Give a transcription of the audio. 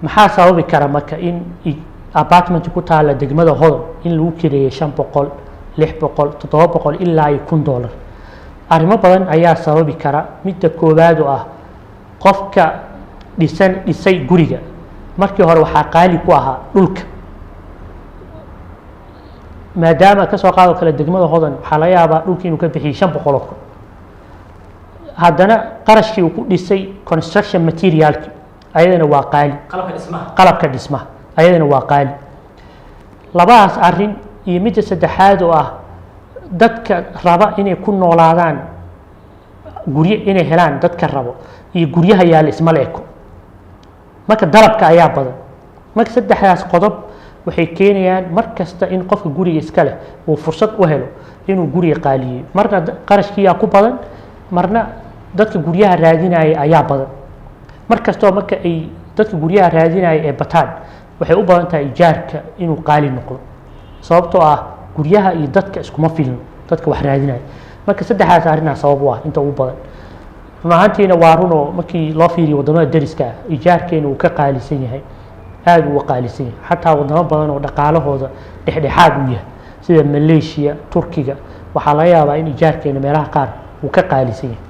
maxaa sababi kara marka in apartment ku taala degmada Hodol in lagu kireeyo 500 600 700 ilaa $1,000 arrimo badan ayaa sababi kara midda koowaad oo ah qofka dhisay guriga markii hore waxa qaali ku ahaa dhulka maadaama ka soo qaado kala degmada Hodol waxa la yaabaa dhulkii inuu ka bixiyo 500 haddana qarashkii uu ku dhisay construction materialki ayadana waa qaali qalabka dhismaha ayadana waa qaali labaas arrin iyo midda saddexaad oo ah dadka raba inay ku noolaadaan guryo inay helaan dadka rabo iyo guryaha yaal isma leeko marka dalabka ayaa badan marka saddexdaas qodob waxay keenayaan markasta in qofka guriga iska leh uu fursad u helo inuu guriga qaaliyo marka qarashkiisa ku badan marna dadka guryaha raadinaya ayaa badan markasta marka ay dadka guryaha raadinaya ee bataan waxay u badan tahay ijaarka inuu qaali noqdo sababtoo ah guryaha iyo dadka iskuma filno dadka wax raadinaya marka saddexdaas arrin sabab u ah inta ugu badan runaantiina waa run oo markii loo fiiriyo wadamada dariska ah ijaarkeena uu ka qaalisan yahay aad u qaalisan yahay xataa wadamo badan oo dhaqaalahooda dhexdhexaad u yahay sida Malaysia Turkiga waxa laga yaabaa in ijaarkeena meelaha qaar uu ka qaalisan yahay